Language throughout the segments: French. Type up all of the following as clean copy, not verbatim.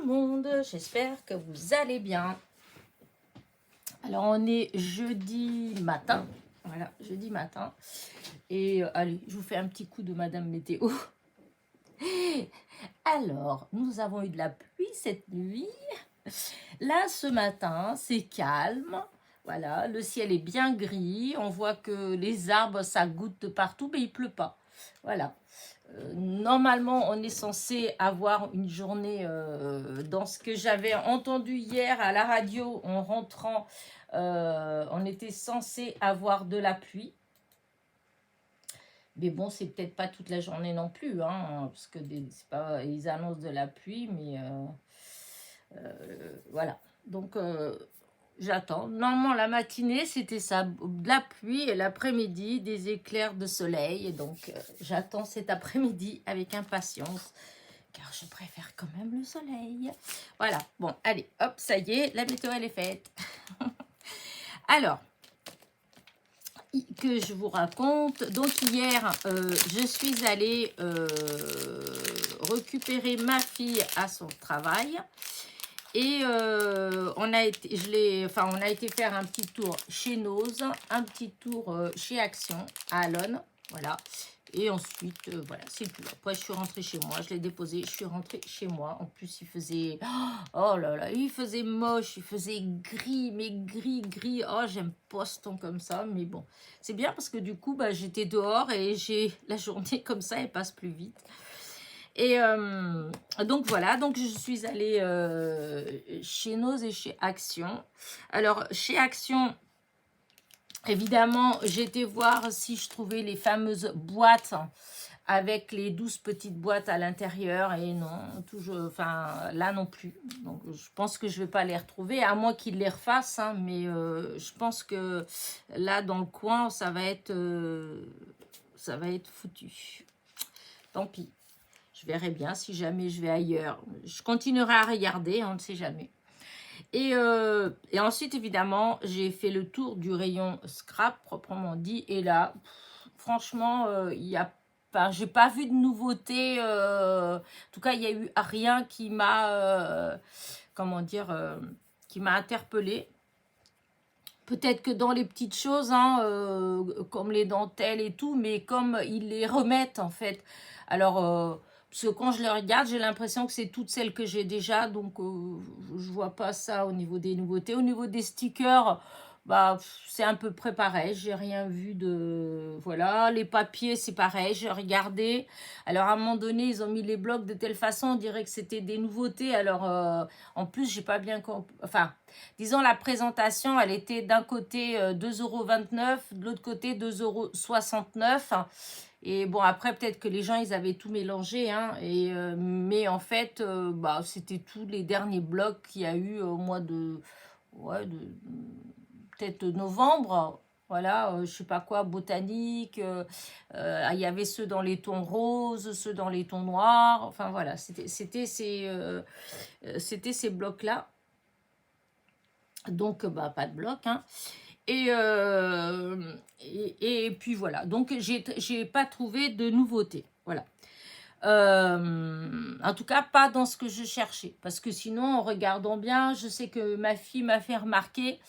le monde, j'espère que vous allez bien. Alors on est jeudi matin, voilà, jeudi matin. Et allez, je vous fais un petit coup de Madame Météo. Alors, nous avons eu de la pluie cette nuit. Là, ce matin, c'est calme. Voilà, le ciel est bien gris. On voit que les arbres, ça goutte de partout, mais il pleut pas. Voilà. Normalement, on est censé avoir une journée dans ce que j'avais entendu hier à la radio en rentrant. On était censé avoir de la pluie. Mais bon, c'est peut-être pas toute la journée non plus, hein, parce que c'est pas, ils annoncent de la pluie, mais voilà. Donc, j'attends. Normalement, la matinée, c'était ça, de la pluie, et l'après-midi, des éclairs de soleil. Et donc, j'attends cet après-midi avec impatience, car je préfère quand même le soleil. Voilà. Bon, allez, hop, ça y est, la météo, elle est faite. Alors, que je vous raconte. Donc, hier, je suis allée récupérer ma fille à son travail. Et on a été faire un petit tour chez Nose, un petit tour chez Action à Alonne, voilà. Et ensuite, voilà, c'est tout. Après, je suis rentrée chez moi, je l'ai déposé, je suis rentrée chez moi. En plus, il faisait, oh là là, il faisait moche, il faisait gris, mais gris. Oh, j'aime pas ce ton comme ça, mais bon. C'est bien parce que du coup, bah, j'étais dehors et la journée comme ça, elle passe plus vite. Et donc voilà, donc je suis allée chez Nose et chez Action. Alors chez Action, évidemment, j'étais voir si je trouvais les fameuses boîtes avec les 12 petites boîtes à l'intérieur, et non, toujours, enfin là non plus. Donc je pense que je vais pas les retrouver, à moins qu'ils les refassent, hein, mais je pense que là dans le coin, ça va être foutu. Tant pis. Je verrai bien si jamais je vais ailleurs. Je continuerai à regarder, on ne sait jamais. Et ensuite, évidemment, j'ai fait le tour du rayon scrap, proprement dit. Et là, franchement, il y a pas, j'ai pas vu de nouveauté. En tout cas, il n'y a eu rien qui m'a, comment dire, qui m'a interpellée. Peut-être que dans les petites choses, hein, comme les dentelles et tout, mais comme ils les remettent, en fait. Alors, parce que quand je les regarde, j'ai l'impression que c'est toutes celles que j'ai déjà, donc je vois pas ça au niveau des nouveautés. Au niveau des stickers, bah, c'est à peu près pareil, j'ai rien vu de... Voilà, les papiers, c'est pareil, j'ai regardé. Alors, à un moment donné, ils ont mis les blocs de telle façon, on dirait que c'était des nouveautés. Alors, en plus, j'ai pas bien compris... Enfin, disons, la présentation, elle était d'un côté 2,29 €, de l'autre côté 2,69 €. Et bon, après, peut-être que les gens, ils avaient tout mélangé, hein, mais en fait, bah, c'était tous les derniers blocs qu'il y a eu au mois de... Ouais, peut-être novembre, voilà, je sais pas quoi, botanique, il y avait ceux dans les tons roses, ceux dans les tons noirs, enfin voilà, c'était ces blocs-là. Donc, bah, pas de bloc, hein. Et puis voilà, donc j'ai pas trouvé de nouveauté, voilà. En tout cas, pas dans ce que je cherchais, parce que sinon, en regardant bien, je sais que ma fille m'a fait remarquer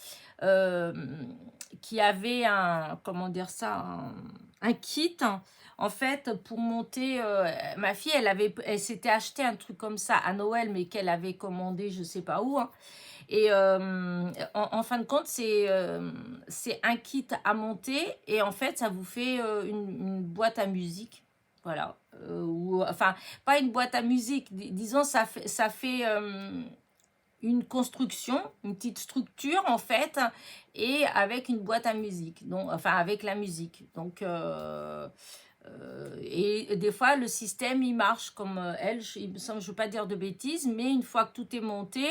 qu'il y avait un, comment dire ça, un kit, en fait, pour monter. Ma fille, elle s'était acheté un truc comme ça à Noël, mais qu'elle avait commandé, je sais pas où, hein. Et en fin de compte, c'est un kit à monter, et en fait, ça vous fait une boîte à musique. Voilà. Enfin, pas une boîte à musique, disons, ça fait une construction, une petite structure, en fait, et avec une boîte à musique. Donc, enfin, avec la musique. Donc, et des fois, le système, il marche comme elle. Il me semble, je ne veux pas dire de bêtises, mais une fois que tout est monté,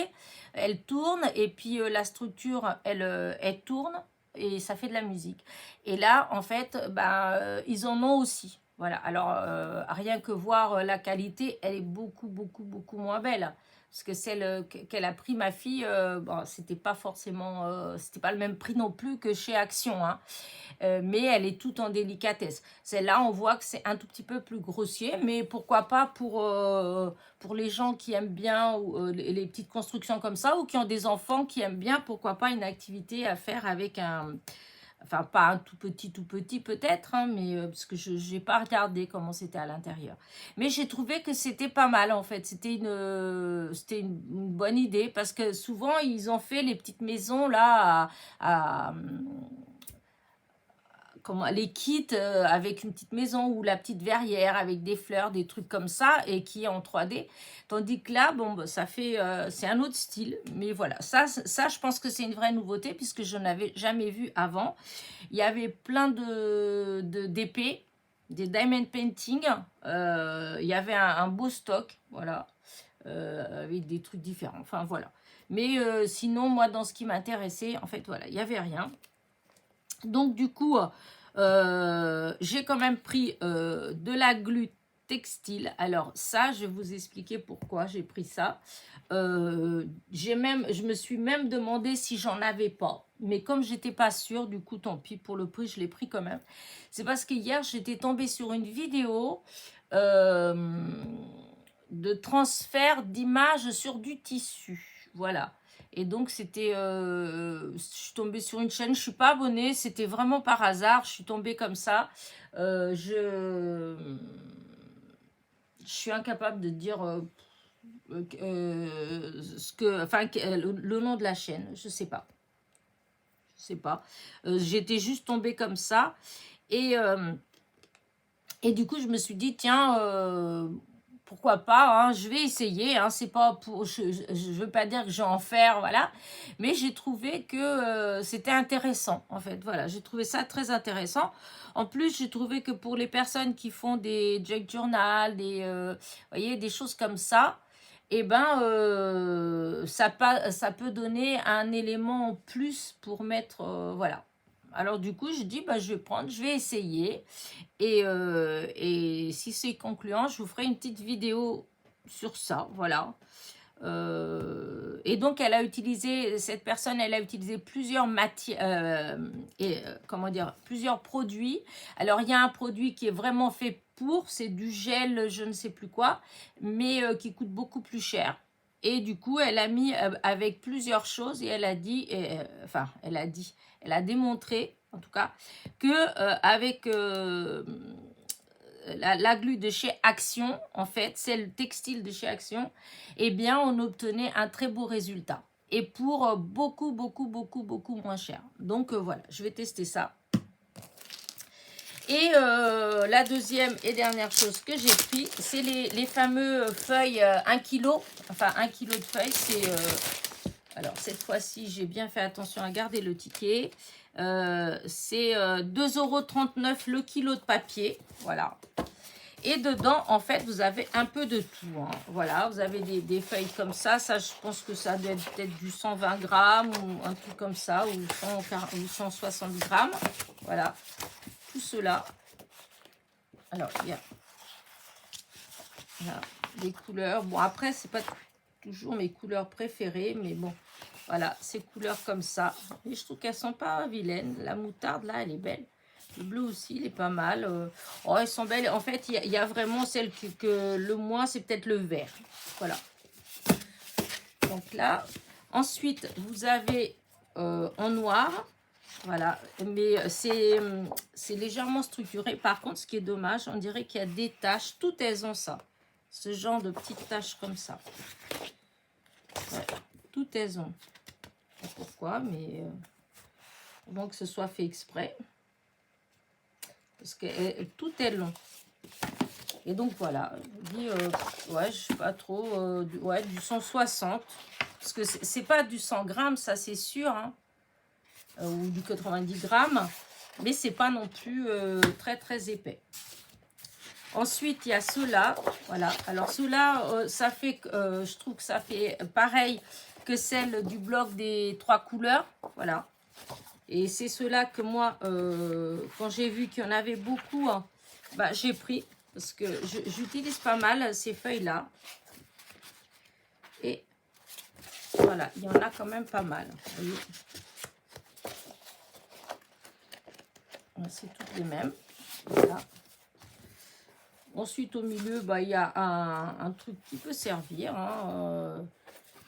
elle tourne, et puis la structure, elle tourne, et ça fait de la musique. Et là, en fait, ben, ils en ont aussi. Voilà, alors rien que voir la qualité, elle est beaucoup, beaucoup, beaucoup moins belle. Parce que celle qu'elle a pris ma fille, bon, c'était pas forcément, c'était pas le même prix non plus que chez Action, hein. Mais elle est toute en délicatesse. Celle-là, on voit que c'est un tout petit peu plus grossier, mais pourquoi pas pour les gens qui aiment bien les petites constructions comme ça, ou qui ont des enfants qui aiment bien, pourquoi pas une activité à faire avec un... Enfin, pas un tout petit peut-être, hein, mais parce que je n'ai pas regardé comment c'était à l'intérieur. Mais j'ai trouvé que c'était pas mal, en fait. C'était une bonne idée, parce que souvent, ils ont fait les petites maisons, là, comment, les kits avec une petite maison ou la petite verrière avec des fleurs, des trucs comme ça, et qui est en 3D. Tandis que là, bon, bah, ça fait, c'est un autre style. Mais voilà, ça, je pense que c'est une vraie nouveauté, puisque je n'avais jamais vu avant. Il y avait plein d'épées, des diamond painting. Il y avait un beau stock, voilà, avec des trucs différents. Enfin, voilà. Mais sinon, moi, dans ce qui m'intéressait, en fait, voilà, il n'y avait rien. Donc, du coup, j'ai quand même pris de la glu textile. Alors, ça, je vais vous expliquer pourquoi j'ai pris ça. Je me suis même demandé si j'en avais pas. Mais comme j'étais pas sûre, du coup, tant pis, pour le prix, je l'ai pris quand même. C'est parce que hier, j'étais tombée sur une vidéo de transfert d'images sur du tissu. Voilà. Et donc, c'était... je suis tombée sur une chaîne, je ne suis pas abonnée, c'était vraiment par hasard, je suis tombée comme ça. Je suis incapable de dire le nom de la chaîne, je ne sais pas. Je sais pas. J'étais juste tombée comme ça. Et du coup, je me suis dit, tiens... pourquoi pas, hein, je vais essayer, hein, c'est pas pour, je veux pas dire que je vais en faire, voilà, mais j'ai trouvé que c'était intéressant, en fait, voilà, j'ai trouvé ça très intéressant. En plus, j'ai trouvé que pour les personnes qui font des junk journal, voyez, des choses comme ça, eh ben, ça peut donner un élément en plus pour mettre, voilà. Alors du coup, je dis, bah, je vais essayer. Et si c'est concluant, je vous ferai une petite vidéo sur ça, voilà. Et donc, cette personne, elle a utilisé plusieurs matières, comment dire, plusieurs produits. Alors, il y a un produit qui est vraiment fait c'est du gel, je ne sais plus quoi, mais qui coûte beaucoup plus cher. Et du coup, elle a mis avec plusieurs choses et elle a dit, elle a démontré, en tout cas, que avec la glu de chez Action, en fait, celle textile de chez Action, eh bien, on obtenait un très beau résultat. Et pour beaucoup, beaucoup, beaucoup, beaucoup moins cher. Donc, voilà, je vais tester ça. Et la deuxième et dernière chose que j'ai pris, c'est les fameux feuilles 1 kg. Enfin, 1 kg de feuilles, c'est... alors, cette fois-ci, j'ai bien fait attention à garder le ticket. C'est 2,39 € le kilo de papier. Voilà. Et dedans, en fait, vous avez un peu de tout, hein. Voilà, vous avez des feuilles comme ça. Ça, je pense que ça doit être peut-être du 120 grammes ou un truc comme ça, ou 160 grammes. Voilà, tout cela. Alors, il y a des couleurs. Bon, après, c'est pas toujours mes couleurs préférées, mais bon, voilà, ces couleurs comme ça. Et je trouve qu'elles sont pas vilaines. La moutarde, là, elle est belle. Le bleu aussi, il est pas mal. Oh, elles sont belles. En fait, il y a vraiment celle que le moins, c'est peut-être le vert. Voilà. Donc là, ensuite, vous avez en noir. Voilà. Mais c'est légèrement structuré. Par contre, ce qui est dommage, on dirait qu'il y a des taches. Toutes elles ont ça. Ce genre de petites taches comme ça. Ouais. Toutes elles ont. Je sais pas pourquoi, mais donc que ce soit fait exprès. Parce que tout est long. Et donc voilà, je vous dis, ouais, je sais pas trop, du 160. Parce que c'est pas du 100 grammes, ça c'est sûr, hein, ou du 90 grammes. Mais c'est pas non plus très très épais. Ensuite, il y a ceux-là. Voilà, alors ceux-là, ça fait, je trouve que ça fait pareil que celle du bloc des 3 couleurs. Voilà. Et c'est ceux-là que moi, quand j'ai vu qu'il y en avait beaucoup, hein, bah, j'ai pris parce que j'utilise pas mal ces feuilles-là. Et voilà, il y en a quand même pas mal. Vous voyez, c'est toutes les mêmes. Voilà. Ensuite, au milieu, bah, il y a un truc qui peut servir. Hein,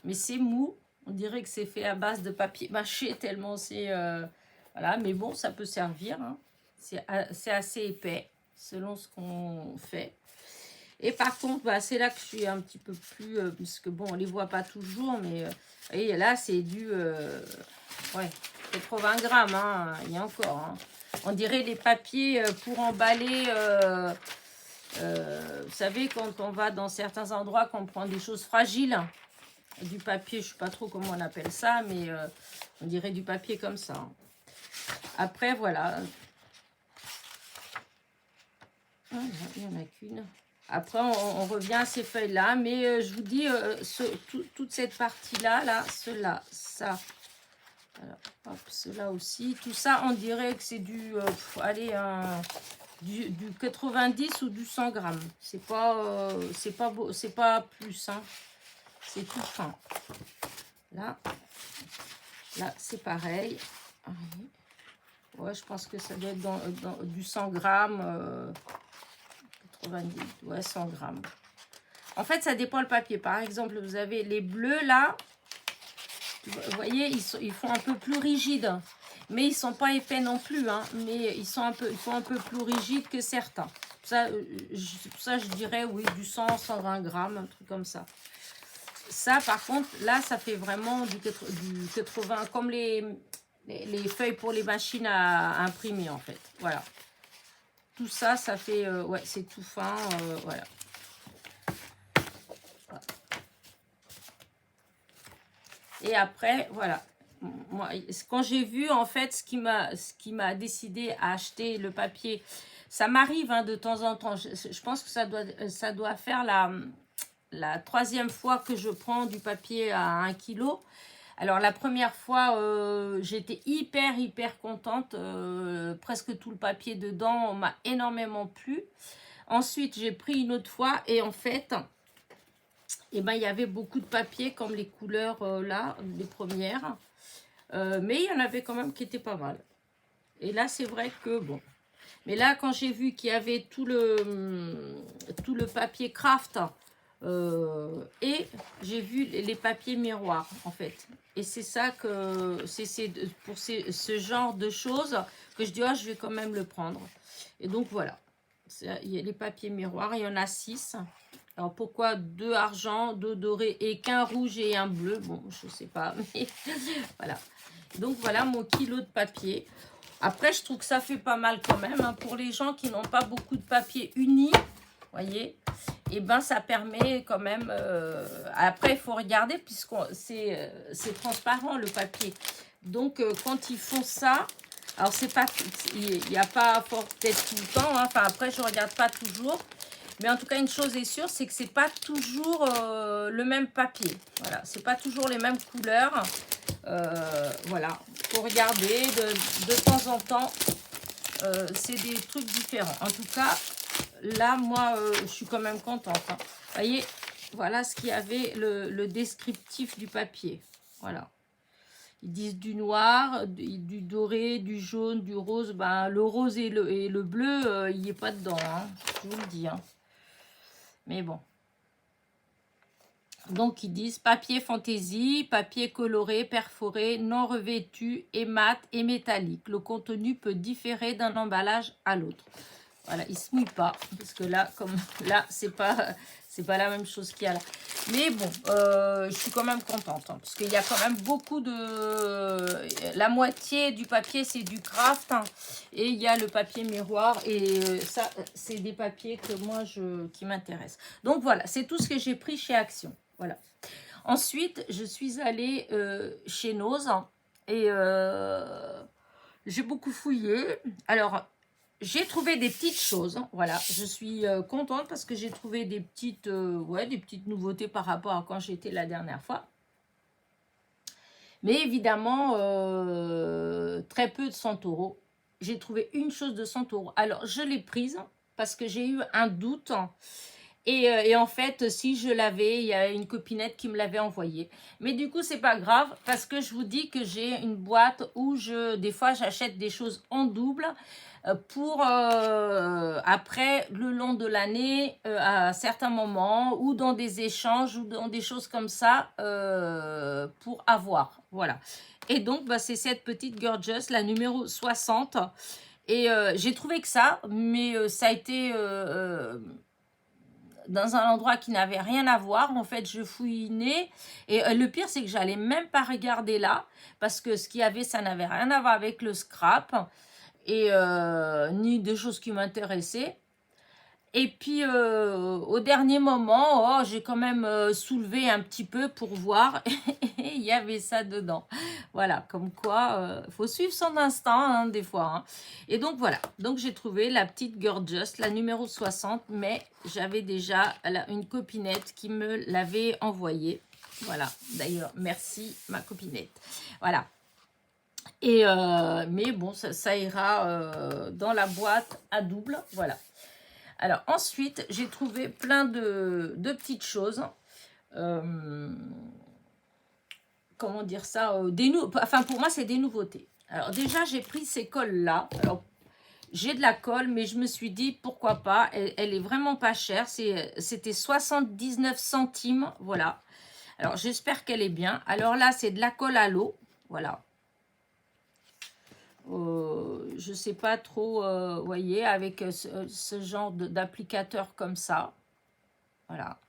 mais c'est mou. On dirait que c'est fait à base de papier mâché tellement c'est... voilà, mais bon, ça peut servir. Hein. C'est assez épais selon ce qu'on fait. Et par contre, bah, c'est là que je suis un petit peu plus... puisque bon, on ne les voit pas toujours, mais... et là, c'est du... ouais, 80 grammes, hein, il y a encore. Hein. On dirait les papiers pour emballer... vous savez, quand on va dans certains endroits, qu'on prend des choses fragiles, du papier, je ne sais pas trop comment on appelle ça, mais on dirait du papier comme ça. Hein. Après, voilà. Ah, il n'y en a qu'une. Après, on revient à ces feuilles-là, mais je vous dis, toute cette partie-là, là, cela, ça, voilà, hop, cela aussi, tout ça, on dirait que c'est du, allez, du 90 ou du 100 grammes. C'est pas beau, c'est pas plus, hein. C'est tout fin. Là, c'est pareil. Ouais, je pense que ça doit être dans du 100 grammes. 90, ouais, 100 grammes. En fait, ça dépend le papier. Par exemple, vous avez les bleus là. Vous voyez, ils font un peu plus rigides. Mais ils ne sont pas épais non plus. Hein, mais ils font un peu plus rigides que certains. Pour ça, je dirais, oui, du 100, 120 grammes, un truc comme ça. Ça, par contre, là, ça fait vraiment du 80, comme les feuilles pour les machines à imprimer, en fait. Voilà. Tout ça, ça fait... ouais, c'est tout fin, voilà. Et après, voilà. Moi, quand j'ai vu, en fait, ce qui m'a décidé à acheter le papier, ça m'arrive hein, de temps en temps. Je pense que ça doit faire la troisième fois que je prends du papier à 1 kg. Alors, la première fois, j'étais hyper contente. Presque tout le papier dedans m'a énormément plu. Ensuite, j'ai pris une autre fois et en fait... Et ben, il y avait beaucoup de papier comme les couleurs là, les premières. Mais il y en avait quand même qui étaient pas mal. Et là, c'est vrai que bon. Mais là, quand j'ai vu qu'il y avait tout le papier craft et j'ai vu les papiers miroirs en fait. Et c'est ça que c'est pour ce genre de choses que je dis, oh, je vais quand même le prendre. Et donc voilà. Il y a les papiers miroirs, il y en a 6. Alors pourquoi 2 argent, 2 dorés et qu'un rouge et un bleu? Bon, je sais pas, mais voilà. Donc voilà mon kilo de papier. Après, je trouve que ça fait pas mal quand même. Hein, pour les gens qui n'ont pas beaucoup de papier uni, voyez, et ben ça permet quand même... après, il faut regarder puisque c'est transparent le papier. Donc quand ils font ça... Alors, c'est pas, il n'y a pas peut-être tout le temps. Hein, enfin, après, je ne regarde pas toujours. Mais en tout cas, une chose est sûre, c'est que c'est pas toujours le même papier. Voilà, c'est pas toujours les mêmes couleurs. Voilà, faut regarder de temps en temps. C'est des trucs différents. En tout cas, là, moi, je suis quand même contente. Hein. Vous voyez, voilà ce qu'il y avait, le descriptif du papier. Voilà. Ils disent du noir, du doré, du jaune, du rose. Ben, le rose et le bleu, il n'y est pas dedans. Hein, je vous le dis. Hein. Mais bon. Donc, ils disent papier fantaisie, papier coloré, perforé, non revêtu, et mat et métallique. Le contenu peut différer d'un emballage à l'autre. Voilà, il ne se mouille pas. Parce que là, comme là, c'est pas la même chose qu'il y a là. Mais bon, je suis quand même contente. Hein, parce qu'il y a quand même beaucoup de... La moitié du papier, c'est du craft. Hein, et il y a le papier miroir. Et ça, c'est des papiers que moi, qui m'intéressent. Donc voilà, c'est tout ce que j'ai pris chez Action. Voilà. Ensuite, je suis allée chez Nose. Et j'ai beaucoup fouillé. Alors... J'ai trouvé des petites choses, hein, voilà, je suis contente parce que j'ai trouvé des petites nouveautés par rapport à quand j'étais la dernière fois. Mais évidemment, très peu de 100 €. J'ai trouvé une chose de 100 €. Alors, je l'ai prise, parce que j'ai eu un doute. Et en fait, si je l'avais, il y a une copinette qui me l'avait envoyé. Mais du coup, c'est pas grave parce que je vous dis que j'ai une boîte où des fois, j'achète des choses en double pour après, le long de l'année, à certains moments, ou dans des échanges, ou dans des choses comme ça, pour avoir. Voilà. Et donc, bah, c'est cette petite Gorgeous, la numéro 60. Et j'ai trouvé que ça, mais ça a été dans un endroit qui n'avait rien à voir. En fait, je fouinais. Et le pire, c'est que j'allais même pas regarder là, parce que ce qu'il y avait, ça n'avait rien à voir avec le scrap, et ni des choses qui m'intéressaient. Et puis, au dernier moment, j'ai quand même soulevé un petit peu pour voir. Et il y avait ça dedans. Voilà, comme quoi, il faut suivre son instinct, hein, des fois. Hein. Et donc, voilà. Donc, j'ai trouvé la petite Gorgeous, la numéro 60. Mais j'avais déjà une copinette qui me l'avait envoyée. Voilà. D'ailleurs, merci, ma copinette. Voilà. Et, mais bon, ça ira dans la boîte à double. Voilà. Alors ensuite, j'ai trouvé plein de petites choses. Comment dire ça, enfin pour moi, c'est des nouveautés. Alors déjà, j'ai pris ces cols-là. Alors, j'ai de la colle, mais je me suis dit, pourquoi pas. Elle est vraiment pas chère. C'était 79 centimes, voilà. Alors, j'espère qu'elle est bien. Alors là, c'est de la colle à l'eau, voilà. Je sais pas trop, vous voyez, avec ce genre d'applicateur comme ça. Voilà.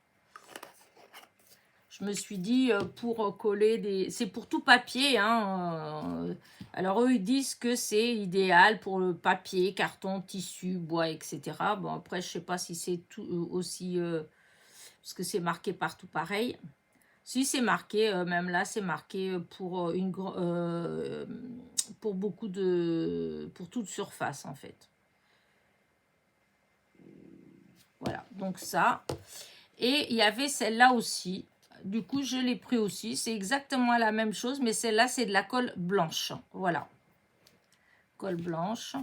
Je me suis dit, pour coller des... C'est pour tout papier, hein. Alors, eux, ils disent que c'est idéal pour le papier, carton, tissu, bois, etc. Bon, après, je sais pas si c'est tout aussi... parce que c'est marqué partout pareil. Si, c'est marqué, même là, c'est marqué pour pour beaucoup de... pour toute surface, en fait. Voilà, donc ça. Et il y avait celle-là aussi. Du coup, je l'ai pris aussi. C'est exactement la même chose, mais celle-là, c'est de la colle blanche. Voilà. Colle blanche.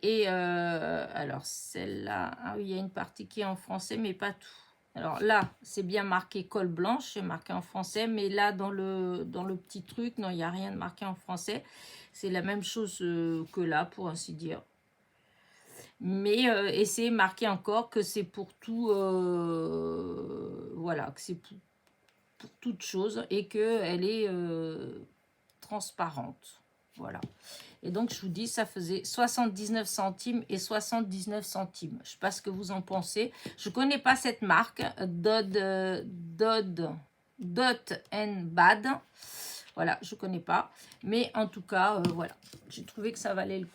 Et alors, celle-là, ah oui, il y a une partie qui est en français, mais pas tout. Alors là, c'est bien marqué colle blanche, c'est marqué en français, mais là, dans le petit truc, non, il n'y a rien de marqué en français. C'est la même chose que là, pour ainsi dire. Mais et c'est marqué encore que c'est pour tout, voilà, que c'est pour toute chose et qu'elle est transparente. Voilà. Et donc, je vous dis, ça faisait 79 centimes et 79 centimes. Je ne sais pas ce que vous en pensez. Je ne connais pas cette marque, Dot and Bad. Voilà, je ne connais pas. Mais en tout cas, voilà. J'ai trouvé que ça valait le coup.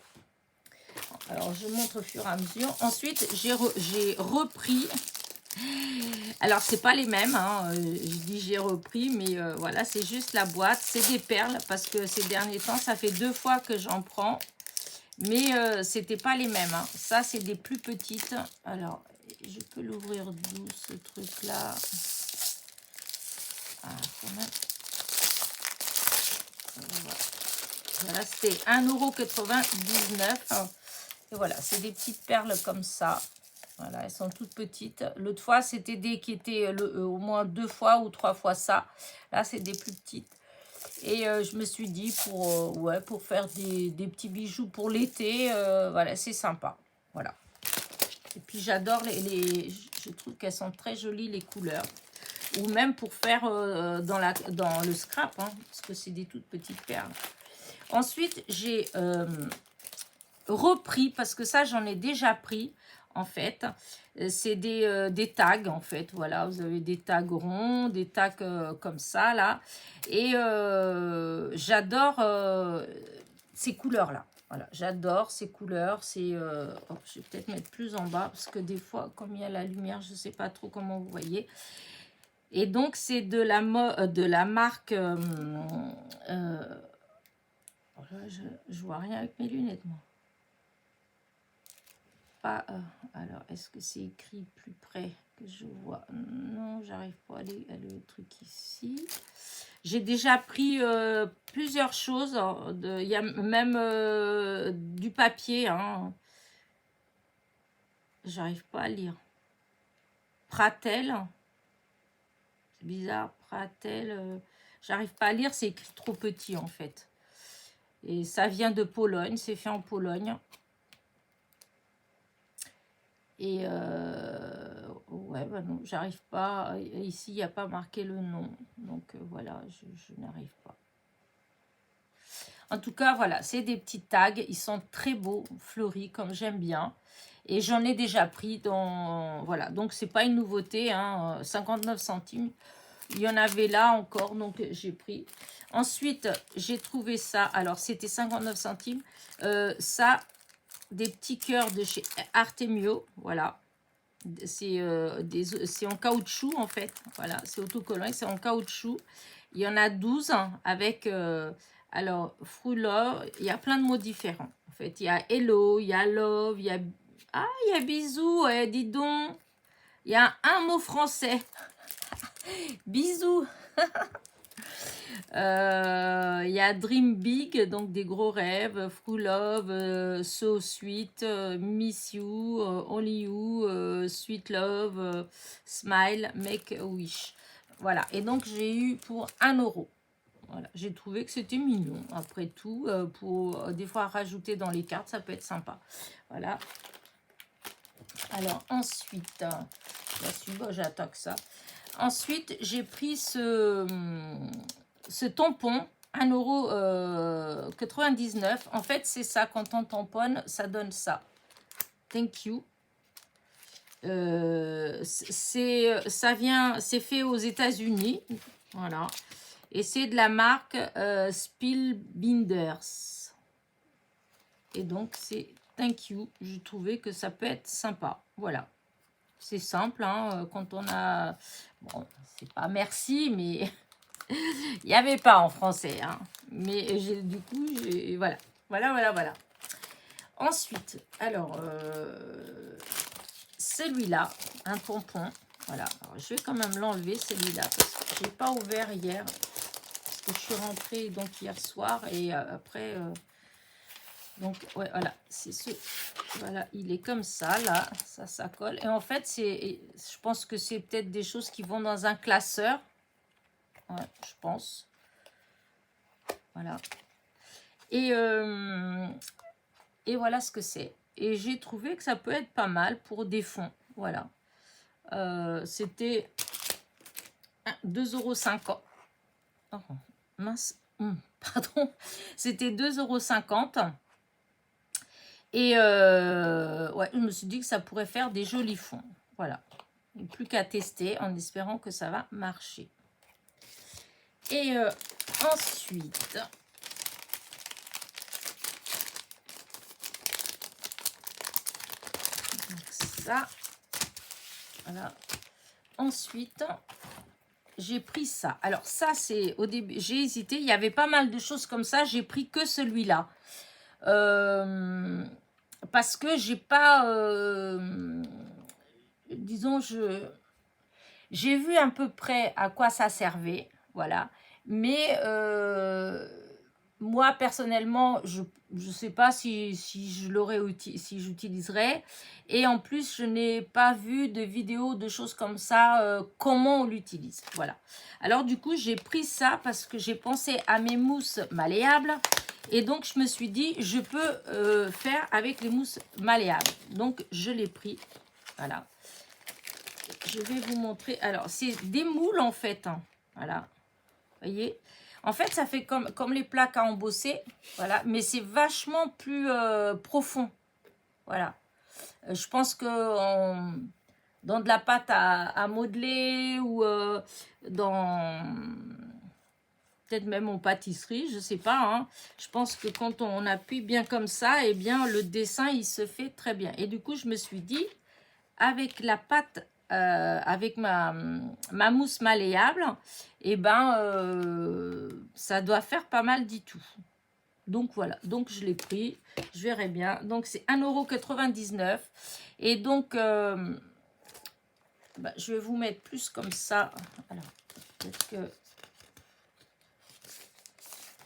Alors, je montre au fur et à mesure. Ensuite, j'ai repris... Alors, c'est pas les mêmes, hein. Je dis j'ai repris, mais voilà, c'est juste la boîte. C'est des perles, parce que ces derniers temps, ça fait 2 fois que j'en prends. Mais c'était pas les mêmes. Hein. Ça, c'est des plus petites. Alors, je peux l'ouvrir d'où, ce truc-là? Ah, quand même. Voilà, c'était 1,99 €. Et voilà, c'est des petites perles comme ça. Voilà, elles sont toutes petites. L'autre fois, c'était des qui étaient au moins 2 fois ou 3 fois ça. Là, c'est des plus petites. Et je me suis dit, pour faire des petits bijoux pour l'été, voilà, c'est sympa. Voilà. Et puis, j'adore je trouve qu'elles sont très jolies, les couleurs. Ou même pour faire dans le scrap, hein, parce que c'est des toutes petites perles. Ensuite, j'ai repris, parce que ça, j'en ai déjà pris, en fait. C'est des tags, en fait. Voilà, vous avez des tags ronds, des tags comme ça, là. Et j'adore ces couleurs-là. Voilà, j'adore ces couleurs. Je vais peut-être mettre plus en bas, parce que des fois, comme il y a la lumière, je ne sais pas trop comment vous voyez. Et donc, c'est de la marque... je vois rien avec mes lunettes, moi. Pas, alors, est-ce que c'est écrit plus près que je vois? Non, j'arrive pas à aller le truc ici. J'ai déjà pris plusieurs choses. Il y a même du papier. Hein. J'arrive pas à lire. Pratel. C'est bizarre. Pratel. J'arrive pas à lire. C'est écrit trop petit en fait. Et ça vient de Pologne. C'est fait en Pologne. Et ouais, bah non, j'arrive pas. Ici, il n'y a pas marqué le nom. Donc voilà, je n'arrive pas. En tout cas, voilà, c'est des petits tags. Ils sont très beaux, fleuris, comme j'aime bien. Et j'en ai déjà pris dans... Voilà, donc c'est pas une nouveauté, hein, 59 centimes. Il y en avait là encore, donc j'ai pris. Ensuite, j'ai trouvé ça. Alors, c'était 59 centimes. Ça, des petits cœurs de chez Artemio. Voilà. C'est en caoutchouc, en fait. Voilà, c'est autocollant, c'est en caoutchouc. Il y en a 12 avec... alors, Fruit Love, il y a plein de mots différents. En fait, il y a Hello, il y a Love, il y a... Ah, il y a Bisous, dis donc. Il y a un mot français. Bisous. Il y a Dream Big, donc des gros rêves, Fruit Love, So Sweet, Miss You, Only You, Sweet Love, Smile, Make a Wish. Voilà, et donc j'ai eu pour 1 euro. Voilà, j'ai trouvé que c'était mignon. Après tout, pour des fois rajouter dans les cartes, ça peut être sympa. Voilà. Alors ensuite, j'attaque ça. Ensuite, j'ai pris ce tampon, 1,99 €. En fait, c'est ça, quand on tamponne, ça donne ça. Thank you. C'est fait aux États-Unis. Voilà. Et c'est de la marque Spielbinders. Et donc, c'est thank you. Je trouvais que ça peut être sympa. Voilà. C'est simple, hein, quand on a... Bon, c'est pas merci, mais... Il n'y avait pas en français, hein. Mais du coup, voilà. Voilà. Ensuite, alors, celui-là, un tampon. Voilà. Alors, je vais quand même l'enlever, celui-là, parce que je n'ai pas ouvert hier. Parce que je suis rentrée donc hier soir et après... donc, ouais, voilà, c'est ce... Voilà, il est comme ça, là, ça colle. Et en fait, je pense que c'est peut-être des choses qui vont dans un classeur. Ouais, je pense. Voilà. Et voilà ce que c'est. Et j'ai trouvé que ça peut être pas mal pour des fonds. Voilà. C'était 2,50 €. Oh, mince. Pardon. C'était 2,50 €. Et ouais, je me suis dit que ça pourrait faire des jolis fonds. Voilà. Et plus qu'à tester en espérant que ça va marcher. Et ensuite, ça, voilà. Ensuite, j'ai pris ça. Alors ça, c'est au début, j'ai hésité. Il y avait pas mal de choses comme ça. J'ai pris que celui-là. Parce que j'ai pas... disons, j'ai vu à peu près à quoi ça servait. Voilà. Mais moi, personnellement, je ne sais pas si je l'aurais si j'utiliserais. Et en plus, je n'ai pas vu de vidéo de choses comme ça, comment on l'utilise. Voilà. Alors, du coup, j'ai pris ça parce que j'ai pensé à mes mousses malléables. Et donc, je me suis dit, je peux faire avec les mousses malléables. Donc, je l'ai pris. Voilà. Je vais vous montrer. Alors, c'est des moules, en fait. Hein. Voilà. Vous voyez ? En fait, ça fait comme les plaques à embosser. Voilà. Mais c'est vachement plus profond. Voilà. Je pense que dans de la pâte à modeler ou dans... peut-être même en pâtisserie, je ne sais pas. Hein. Je pense que quand on appuie bien comme ça, eh bien, le dessin, il se fait très bien. Et du coup, je me suis dit, avec la pâte, avec ma mousse malléable, eh ben, ça doit faire pas mal du tout. Donc, voilà. Donc, je l'ai pris. Je verrai bien. Donc, c'est 1,99 €. Et donc, bah, je vais vous mettre plus comme ça. Alors, peut-être que...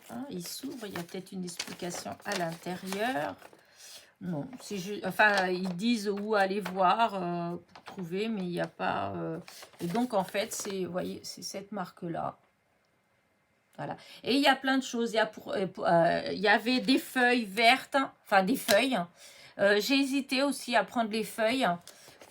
Ah, il s'ouvre, il y a peut-être une explication à l'intérieur. Non, enfin, ils disent où aller voir pour trouver, mais il n'y a pas... Et donc, en fait, c'est, vous voyez, c'est cette marque-là. Voilà. Et il y a plein de choses. Il y avait des feuilles vertes, enfin des feuilles. J'ai hésité aussi à prendre les feuilles.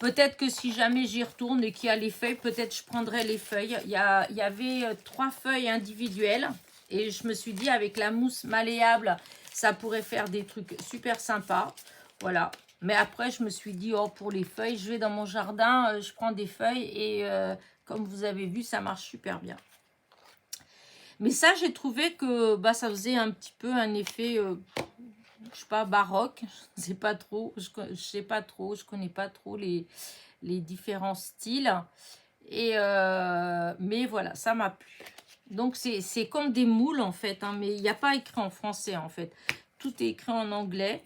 Peut-être que si jamais j'y retourne et qu'il y a les feuilles, peut-être je prendrai les feuilles. Il y avait 3 feuilles individuelles. Et je me suis dit, avec la mousse malléable, ça pourrait faire des trucs super sympas. Voilà. Mais après, je me suis dit, oh, pour les feuilles, je vais dans mon jardin, je prends des feuilles. Et comme vous avez vu, ça marche super bien. Mais ça, j'ai trouvé que bah, ça faisait un petit peu un effet, je sais pas, baroque. Je sais pas trop, je connais pas trop les différents styles. Et mais voilà, ça m'a plu. Donc, c'est comme des moules, en fait, hein, mais il n'y a pas écrit en français, en fait. Tout est écrit en anglais.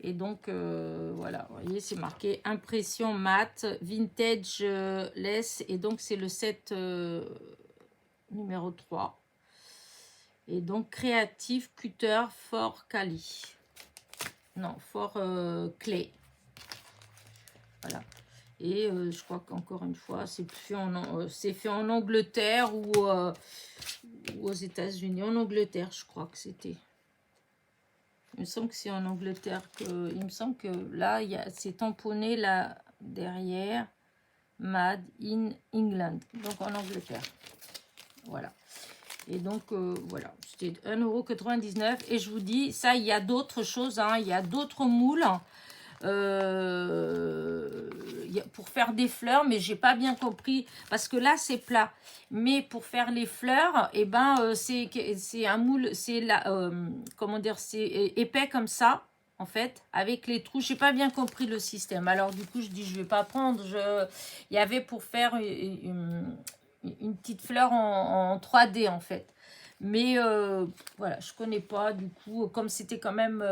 Et donc, voilà, vous voyez, c'est marqué impression mat, vintage less. Et donc, c'est le set numéro 3. Et donc, Creative Cutter for Cali. Non, for Clay. Voilà. Et je crois qu'encore une fois, c'est fait en Angleterre ou aux États-Unis. En Angleterre, je crois que c'était. Il me semble que c'est en Angleterre que. Il me semble que là, c'est tamponné là derrière. Made in England. Donc en Angleterre. Voilà. Et donc, voilà, c'était 1,99 €. Et je vous dis, ça, il y a d'autres choses, hein, il y a d'autres moules pour faire des fleurs, mais j'ai pas bien compris, parce que là, c'est plat. Mais pour faire les fleurs, eh ben, c'est un moule, comment dire, c'est épais comme ça, en fait, avec les trous. J'ai pas bien compris le système. Alors, du coup, je dis, je vais pas prendre. Il y avait pour faire une petite fleur en 3D en fait. Mais voilà, je connais pas du coup, comme c'était quand même...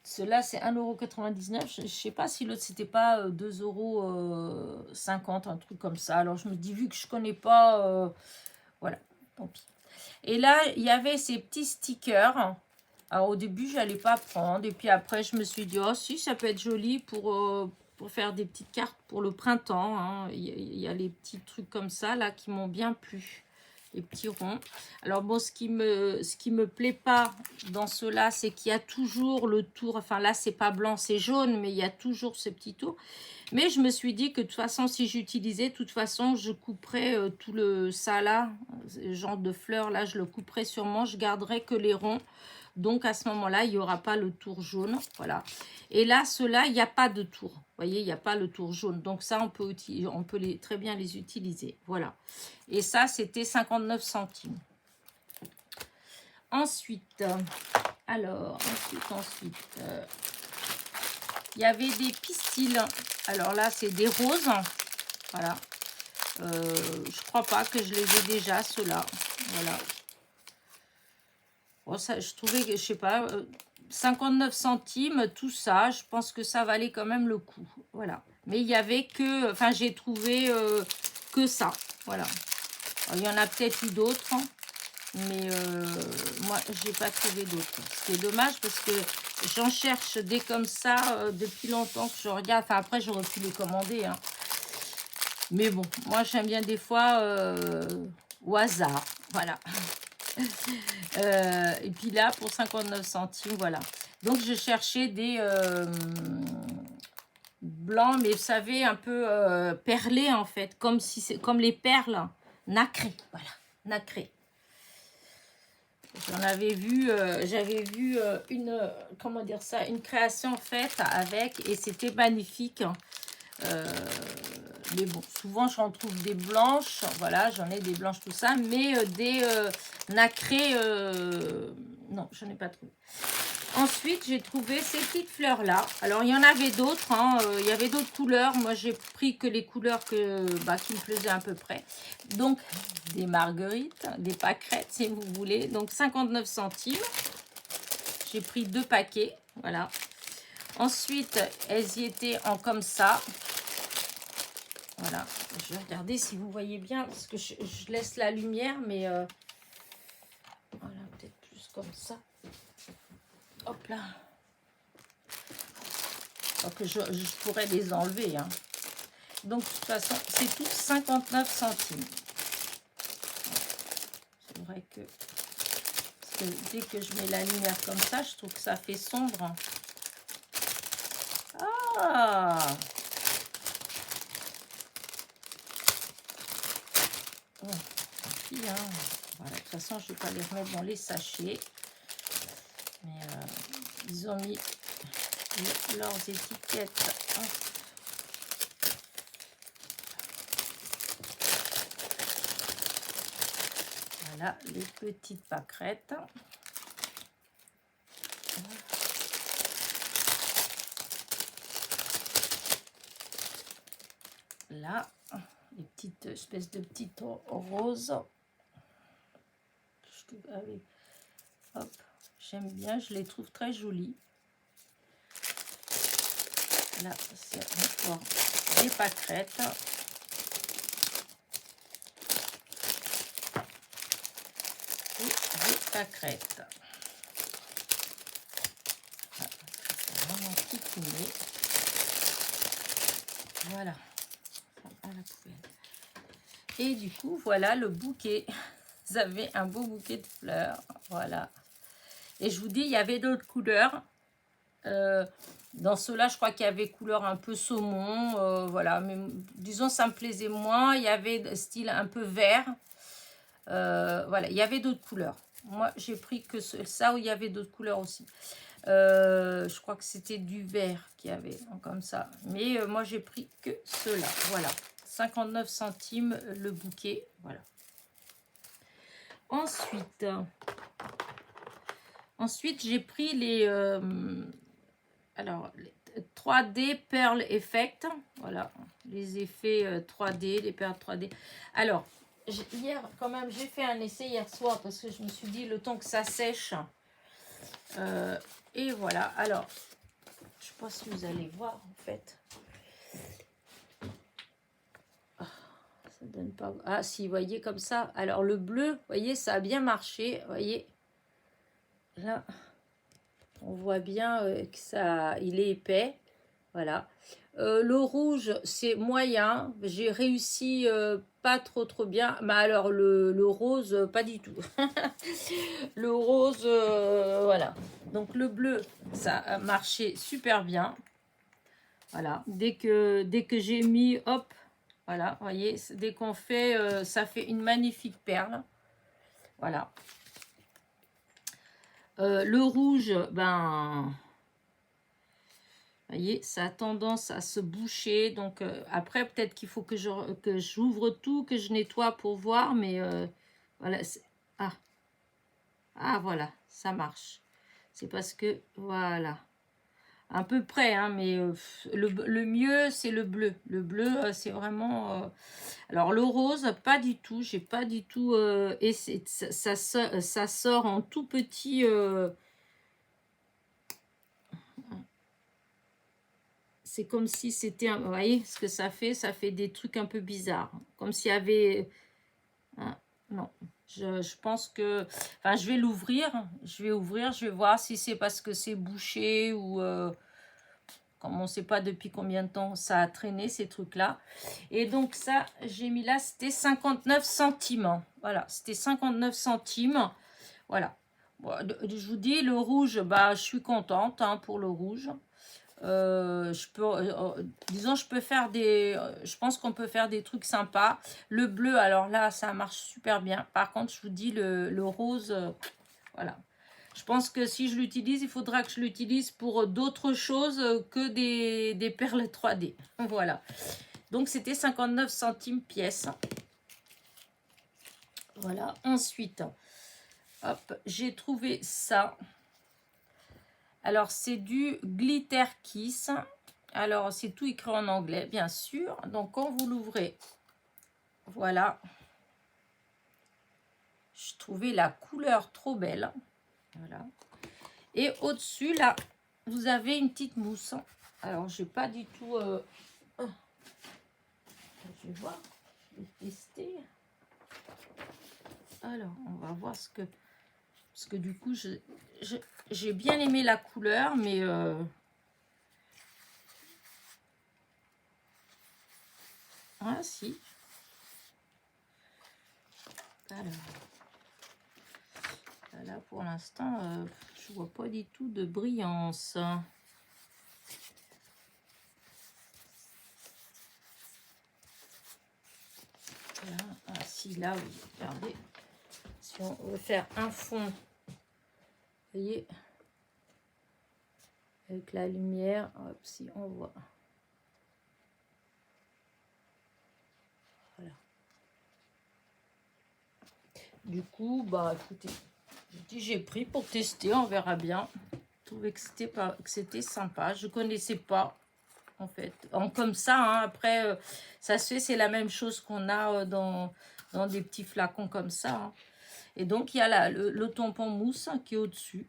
cela c'est 1,99 €. Je sais pas si l'autre c'était pas 2,50 €, un truc comme ça. Alors je me dis, vu que je connais pas, voilà, tant pis. Et là, il y avait ces petits stickers. Alors au début, je n'allais pas prendre. Et puis après, je me suis dit, oh si, ça peut être joli pour faire des petites cartes pour le printemps. Hein. Il y a les petits trucs comme ça, là, qui m'ont bien plu. Les petits ronds. Alors bon, ce qui me plaît pas dans ceux-là, c'est qu'il y a toujours le tour. Enfin là, c'est pas blanc, c'est jaune, mais il y a toujours ce petit tour. Mais je me suis dit que de toute façon, si j'utilisais, de toute façon, je couperais tout ça là, ce genre de fleurs là, je le couperais sûrement. Je garderais que les ronds. Donc, à ce moment-là, il n'y aura pas le tour jaune. Voilà. Et là, ceux-là, il n'y a pas de tour. Vous voyez, il n'y a pas le tour jaune. Donc, ça, on peut très bien les utiliser. Voilà. Et ça, c'était 59 centimes. Ensuite, il y avait des pistils. Alors là, c'est des roses. Voilà. Je crois pas que je les ai déjà, ceux-là. Voilà. Bon, ça, je trouvais que, je sais pas, 59 centimes, tout ça, je pense que ça valait quand même le coup. Voilà. Mais il y avait que, enfin, j'ai trouvé que ça. Voilà. Alors, il y en a peut-être eu d'autres, hein, mais moi, j'ai pas trouvé d'autres. C'est dommage parce que j'en cherche des comme ça depuis longtemps que je regarde. Enfin, après, j'aurais pu les commander, hein. Mais bon, moi, j'aime bien des fois au hasard. Voilà. Et puis là, pour 59 centimes, voilà. Donc, je cherchais des blancs, mais vous savez, un peu perlés, en fait. Comme les perles nacrées. Voilà, nacrées. J'avais vu comment dire ça, une création faite avec, et c'était magnifique. Mais bon, souvent j'en trouve des blanches, voilà, j'en ai des blanches, tout ça, mais des nacrées, non, j'en ai pas trouvé. Ensuite, j'ai trouvé ces petites fleurs-là. Alors, il y en avait d'autres, hein, il y avait d'autres couleurs. Moi, j'ai pris que les couleurs qui me plaisaient à peu près. Donc, des marguerites, des pâquerettes, si vous voulez. Donc, 59 centimes. J'ai pris 2 paquets, voilà. Ensuite, elles y étaient en comme ça. Voilà, je vais regarder si vous voyez bien, parce que je laisse la lumière, mais voilà, peut-être plus comme ça. Hop là. que je pourrais les enlever. Hein. Donc, de toute façon, c'est tout 59 centimes. C'est vrai que, parce que dès que je mets la lumière comme ça, je trouve que ça fait sombre. Ah! Oh, tant pis, hein. Voilà, de toute façon, je ne vais pas les remettre dans les sachets. Mais ils ont mis leurs étiquettes. Hein. Voilà, les petites pâquerettes. Là, les petites espèces de petites roses. Hop, j'aime bien, je les trouve très jolies. Là, c'est encore des pâquerettes. Et des pâquerettes. C'est vraiment piquiné. Voilà. À la poubelle. Et du coup, voilà le bouquet. Vous avez un beau bouquet de fleurs. Voilà. Et je vous dis, il y avait d'autres couleurs. Dans ceux-là, je crois qu'il y avait couleur un peu saumon. Voilà. Mais disons, ça me plaisait moins. Il y avait style un peu vert. Voilà. Il y avait d'autres couleurs. Moi, j'ai pris que ça où il y avait d'autres couleurs aussi. Je crois que c'était du vert qu'il y avait, comme ça. Mais moi, j'ai pris que ceux-là. Voilà. 59 centimes le bouquet. Voilà. Ensuite j'ai pris les... alors, les 3D Pearl Effect. Voilà. Les effets 3D, les perles 3D. Alors, hier, quand même, j'ai fait un essai hier soir parce que je me suis dit, le temps que ça sèche... et voilà, alors, je ne sais pas si vous allez voir en fait. Ça donne pas... Ah si, vous voyez comme ça. Alors le bleu, vous voyez, ça a bien marché. Vous voyez, là, on voit bien que ça, il est épais. Voilà. Le rouge, c'est moyen. J'ai réussi pas trop bien. Mais alors le rose, pas du tout. Le rose, voilà. Donc le bleu, ça a marché super bien. Voilà. Dès que j'ai mis, hop, voilà, vous voyez, dès qu'on fait, ça fait une magnifique perle. Voilà. Le rouge, ben, vous voyez, ça a tendance à se boucher. Donc, après, peut-être qu'il faut que j'ouvre tout, que je nettoie pour voir. Mais, voilà. Ah, voilà, ça marche. C'est parce que, voilà. À peu près, hein, mais le mieux, c'est le bleu. Le bleu, c'est vraiment... Alors, le rose, pas du tout. J'ai pas du tout... et ça sort en tout petit... c'est comme si c'était... Vous voyez ce que ça fait? Ça fait des trucs un peu bizarres. Comme s'il y avait... Hein, non. Je pense que... Enfin, je vais l'ouvrir. Je vais ouvrir. Je vais voir si c'est parce que c'est bouché ou... comme on ne sait pas depuis combien de temps ça a traîné, ces trucs-là. Et donc ça, j'ai mis là, c'était 59 centimes. Voilà, c'était 59 centimes. Voilà. Bon, je vous dis, le rouge, bah, je suis contente hein, pour le rouge. Je peux, disons, je peux faire des... je pense qu'on peut faire des trucs sympas. Le bleu, alors là, ça marche super bien. Par contre, je vous dis, le rose, voilà. Je pense que si je l'utilise, il faudra que je l'utilise pour d'autres choses que des perles 3D. Voilà. Donc, c'était 59 centimes pièce. Voilà. Ensuite, hop, j'ai trouvé ça. Alors, c'est du Glitter Kiss. Alors, c'est tout écrit en anglais, bien sûr. Donc, quand vous l'ouvrez, voilà. Je trouvais la couleur trop belle. Voilà. Et au-dessus, là, vous avez une petite mousse. Alors, je n'ai pas du tout... je vais voir. Je vais tester. Alors, on va voir ce que... Parce que du coup, j'ai bien aimé la couleur, mais... Ah, si. Alors. Là, pour l'instant, je vois pas du tout de brillance. Là, ah, si, là, oui, regardez. Si on veut faire un fond, vous voyez, avec la lumière, hop, si on voit. Voilà. Du coup, bah, écoutez, j'ai pris pour tester, on verra bien. Je trouvais que c'était sympa. Je connaissais pas, en fait. Comme ça, hein, après, ça se fait, c'est la même chose qu'on a dans des petits flacons comme ça. Hein. Et donc, il y a là, le tampon mousse hein, qui est au-dessus.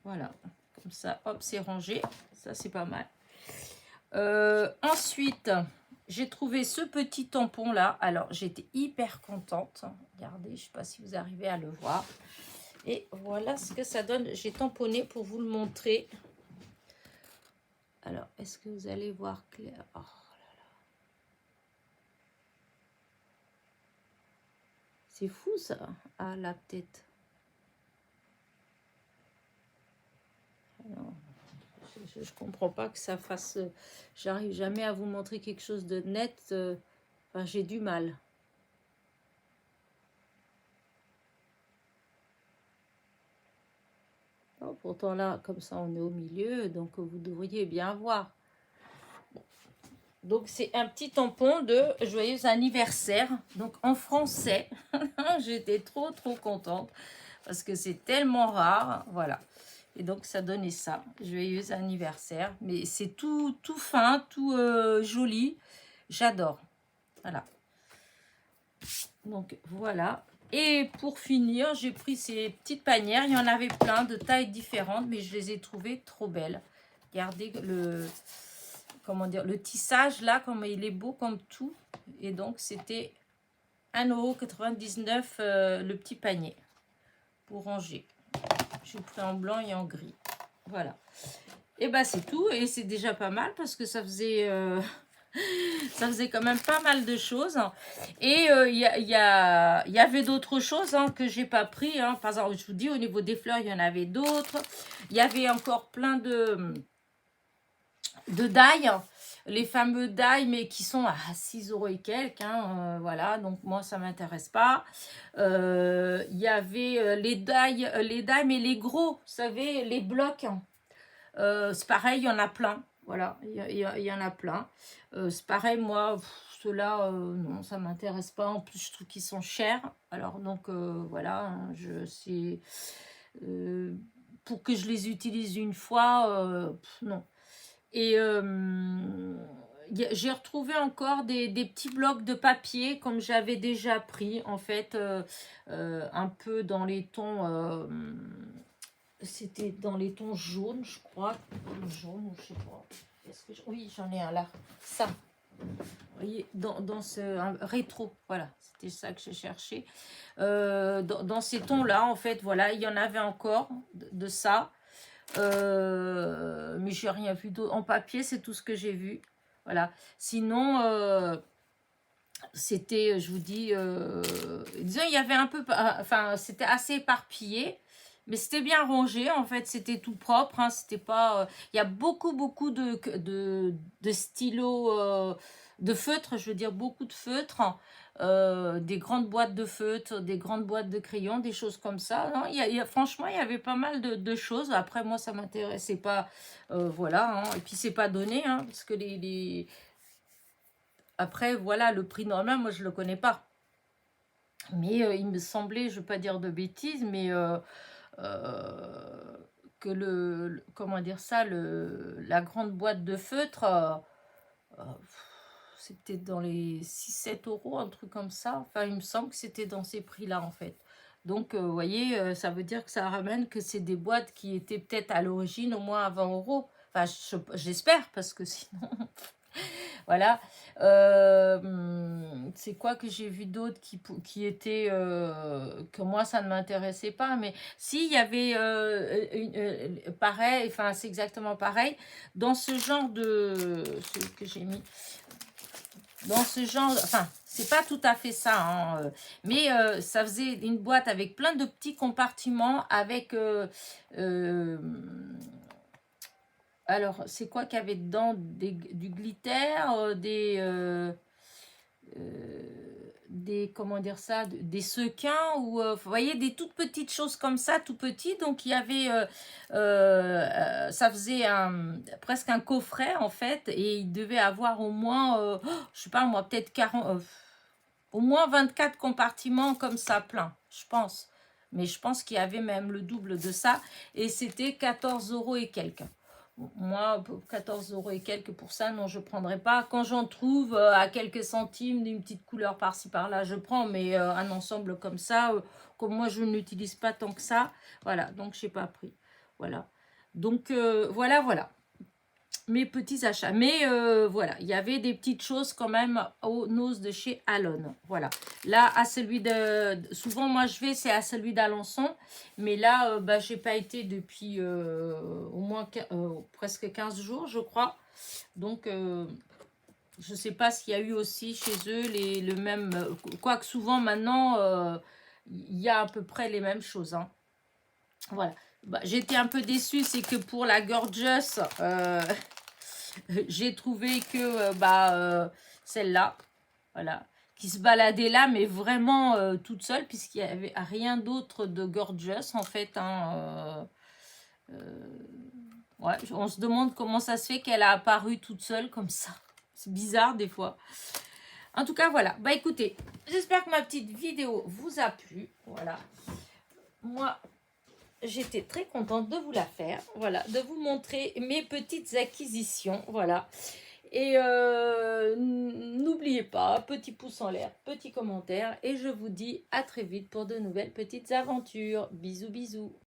Voilà. Comme ça, hop, c'est rangé. Ça, c'est pas mal. Ensuite, j'ai trouvé ce petit tampon là. Alors, j'étais hyper contente. Regardez, je ne sais pas si vous arrivez à le voir. Et voilà ce que ça donne. J'ai tamponné pour vous le montrer. Alors, est-ce que vous allez voir clair? Oh là là. C'est fou ça, à la tête. Alors, je ne comprends pas que ça fasse... J'arrive jamais à vous montrer quelque chose de net. Enfin, j'ai du mal. Oh, pourtant là, comme ça, on est au milieu, donc vous devriez bien voir. Donc, c'est un petit tampon de joyeux anniversaire. Donc, en français, j'étais trop contente parce que c'est tellement rare. Voilà. Et donc, ça donnait ça. Joyeux anniversaire. Mais c'est tout fin, tout joli. J'adore. Voilà. Donc, voilà. Et pour finir, j'ai pris ces petites panières. Il y en avait plein de tailles différentes, mais je les ai trouvées trop belles. Regardez comment dire, le tissage là, comme il est beau comme tout. Et donc, c'était 1,99 € le petit panier pour ranger. J'ai pris en blanc et en gris. Voilà. Et ben c'est tout. Et c'est déjà pas mal parce que ça faisait... ça faisait quand même pas mal de choses. Et il y avait d'autres choses hein, que j'ai pas pris. Hein. Par exemple, je vous dis, au niveau des fleurs, il y en avait d'autres. Il y avait encore plein de die. Les fameux die, mais qui sont à 6 € et quelques. Hein, voilà, donc moi, ça m'intéresse pas. Il y avait les die, mais les gros, vous savez, les blocs. C'est pareil, il y en a plein. Voilà, il y en a plein. C'est pareil, moi, ceux-là, non, ça ne m'intéresse pas. En plus, je trouve qu'ils sont chers. Alors, donc, voilà, hein, pour que je les utilise une fois, non. Et j'ai retrouvé encore des petits blocs de papier, comme j'avais déjà pris, en fait, un peu dans les tons... c'était dans les tons jaunes, je crois. Jaune ou je sais pas. Oui, j'en ai un là. Ça. Vous voyez, dans ce rétro. Voilà, c'était ça que je cherchais. Dans ces tons-là, en fait, voilà, il y en avait encore de ça. Mais j'ai rien vu d'autre. En papier, c'est tout ce que j'ai vu. Voilà. Sinon... c'était, je vous dis, disons, il y avait un peu, enfin, c'était assez éparpillé, mais c'était bien rangé, en fait, c'était tout propre, hein, c'était pas, il y a beaucoup de stylos, de feutres, je veux dire, beaucoup de feutres, des grandes boîtes de feutres, des grandes boîtes de crayons, des choses comme ça, non, franchement, il y avait pas mal de choses, après, moi, ça m'intéressait pas, voilà, hein, et puis c'est pas donné, hein, parce que après, voilà, le prix normal, moi, je ne le connais pas. Mais il me semblait, je ne veux pas dire de bêtises, mais que comment dire ça, la grande boîte de feutre, c'était dans les 6-7 €, un truc comme ça. Enfin, il me semble que c'était dans ces prix-là, en fait. Donc, vous voyez, ça veut dire que ça ramène que c'est des boîtes qui étaient peut-être à l'origine au moins à 20 €. Enfin, j'espère, parce que sinon... Voilà. C'est quoi que j'ai vu d'autres qui étaient... que moi, ça ne m'intéressait pas. Mais si, il y avait pareil, enfin, c'est exactement pareil. Dans ce genre de... Celui que j'ai mis... dans ce genre, enfin, c'est pas tout à fait ça, hein, mais ça faisait une boîte avec plein de petits compartiments, avec, alors, c'est quoi qu'il y avait dedans? Du glitter, comment dire ça, des sequins, ou vous voyez, des toutes petites choses comme ça, tout petit. Donc il y avait, ça faisait presque un coffret en fait, et il devait avoir au moins, je sais pas moi, peut-être 40, au moins 24 compartiments comme ça, plein, je pense. Mais je pense qu'il y avait même le double de ça, et c'était 14 € et quelques. Moi, 14 € et quelques pour ça, non, je ne prendrai pas. Quand j'en trouve à quelques centimes, d'une petite couleur par-ci par-là, je prends. Mais un ensemble comme ça, comme moi, je ne l'utilise pas tant que ça. Voilà, donc je n'ai pas pris. Voilà. Donc, voilà. Mes petits achats. Mais voilà, il y avait des petites choses quand même aux noces de chez Alone. Voilà. Là, à celui souvent, moi, je vais, c'est à celui d'Alençon. Mais là, bah, j'ai pas été depuis au moins presque 15 jours, je crois. Donc, je sais pas s'il y a eu aussi chez eux le même... quoique souvent, maintenant, il y a à peu près les mêmes choses. Hein. Voilà. Bah, j'étais un peu déçue, c'est que pour la Gorgeous... j'ai trouvé que celle-là, voilà, qui se baladait là, mais vraiment toute seule, puisqu'il n'y avait rien d'autre de gorgeous, en fait. Hein, ouais, on se demande comment ça se fait qu'elle a apparu toute seule comme ça. C'est bizarre des fois. En tout cas, voilà. Bah écoutez, j'espère que ma petite vidéo vous a plu. Voilà. Moi, j'étais très contente de vous la faire. Voilà, de vous montrer mes petites acquisitions. Voilà. Et n'oubliez pas, petit pouce en l'air, petit commentaire. Et je vous dis à très vite pour de nouvelles petites aventures. Bisous, bisous.